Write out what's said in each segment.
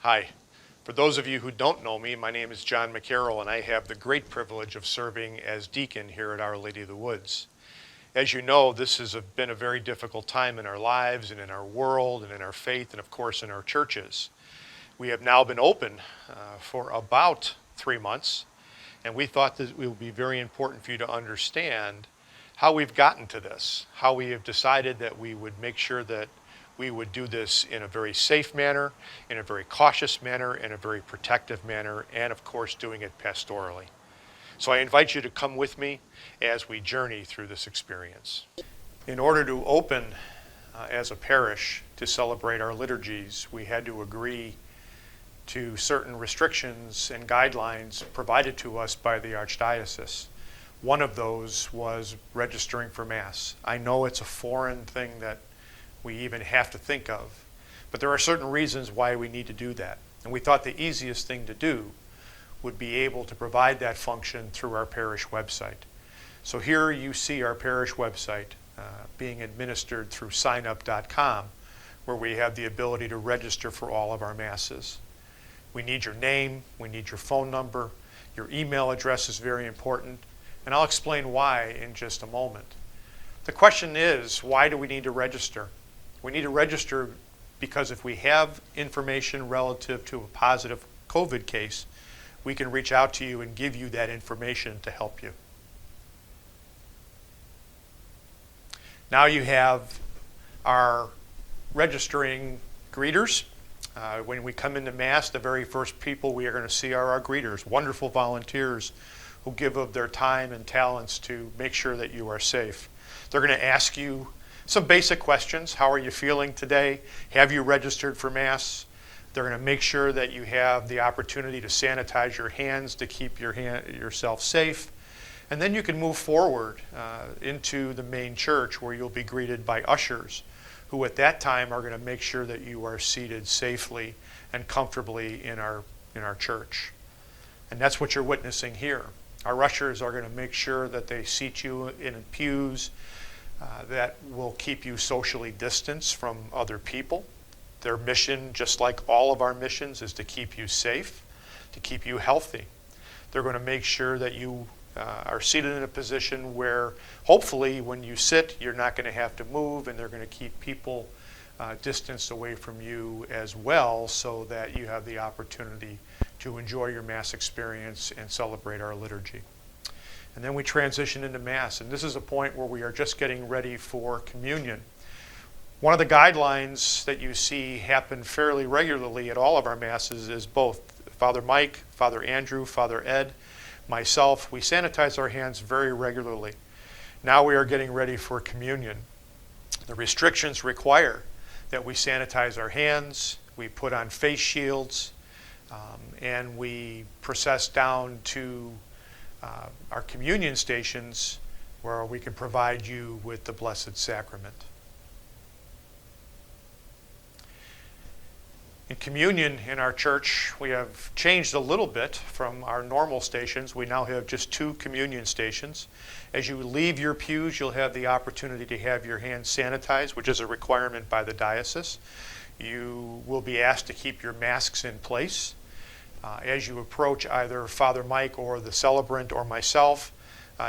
Hi. For those of you who don't know me, my name is John McCarroll, and I have the great privilege of serving as deacon here at Our Lady of the Woods. As you know, this has been a very difficult time in our lives and in our world and in our faith and, of course, in our churches. We have now been open for about 3 months, and we thought that it would be very important for you to understand how we've gotten to this, how we have decided that we would make sure that we would do this in a very safe manner, in a very cautious manner, in a very protective manner, and of course doing it pastorally. So I invite you to come with me as we journey through this experience. In order to open as a parish to celebrate our liturgies, we had to agree to certain restrictions and guidelines provided to us by the Archdiocese. One of those was registering for Mass. I know it's a foreign thing that we even have to think of, but there are certain reasons why we need to do that. And we thought the easiest thing to do would be able to provide that function through our parish website. So here you see our parish website being administered through signup.com, where we have the ability to register for all of our Masses. We need your name, we need your phone number, your email address is very important, and I'll explain why in just a moment. The question is, why do we need to register? We need to register because if we have information relative to a positive COVID case, we can reach out to you and give you that information to help you. Now you have our registering greeters. When we come into Mass, the very first people we are going to see are our greeters, wonderful volunteers who give of their time and talents to make sure that you are safe. They're going to ask you some basic questions. How are you feeling today? Have you registered for Mass? They're going to make sure that you have the opportunity to sanitize your hands to keep yourself safe. And then you can move forward into the main church where you'll be greeted by ushers who at that time are going to make sure that you are seated safely and comfortably in our church. And that's what you're witnessing here. Our ushers are going to make sure that they seat you in pews that will keep you socially distanced from other people. Their mission, just like all of our missions, is to keep you safe, to keep you healthy. They're going to make sure that you are seated in a position where hopefully when you sit, you're not going to have to move, and they're going to keep people distanced away from you as well so that you have the opportunity to enjoy your Mass experience and celebrate our liturgy. And then we transition into Mass, and this is a point where we are just getting ready for communion. One of the guidelines that you see happen fairly regularly at all of our Masses is both Father Mike, Father Andrew, Father Ed, myself, we sanitize our hands very regularly. Now we are getting ready for communion. The restrictions require that we sanitize our hands, we put on face shields, and we process down to our communion stations where we can provide you with the Blessed Sacrament. In communion in our church, we have changed a little bit from our normal stations. We now have just 2 communion stations. As you leave your pews, you'll have the opportunity to have your hands sanitized, which is a requirement by the diocese. You will be asked to keep your masks in place. As you approach either Father Mike or the celebrant or myself,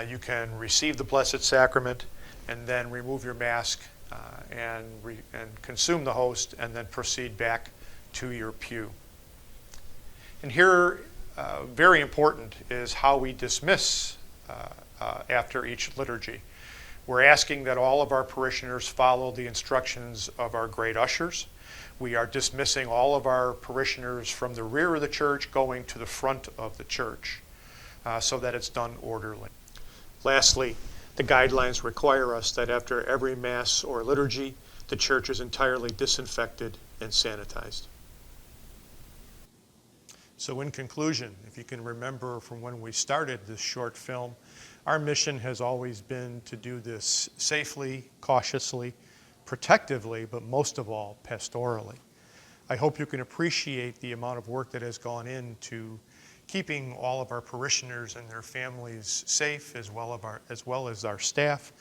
you can receive the Blessed Sacrament and then remove your mask and consume the host and then proceed back to your pew. And here, very important, is how we dismiss after each liturgy. We're asking that all of our parishioners follow the instructions of our great ushers. We are dismissing all of our parishioners from the rear of the church going to the front of the church so that it's done orderly. Lastly, the guidelines require us that after every Mass or liturgy, the church is entirely disinfected and sanitized. So in conclusion, if you can remember from when we started this short film, our mission has always been to do this safely, cautiously, protectively, but most of all, pastorally. I hope you can appreciate the amount of work that has gone into keeping all of our parishioners and their families safe, as well as our staff,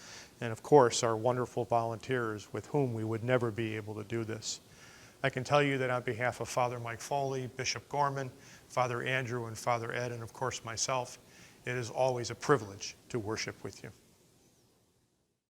and of course, our wonderful volunteers with whom we would never be able to do this. I can tell you that on behalf of Father Mike Foley, Bishop Gorman, Father Andrew, and Father Ed, and of course myself, it is always a privilege to worship with you.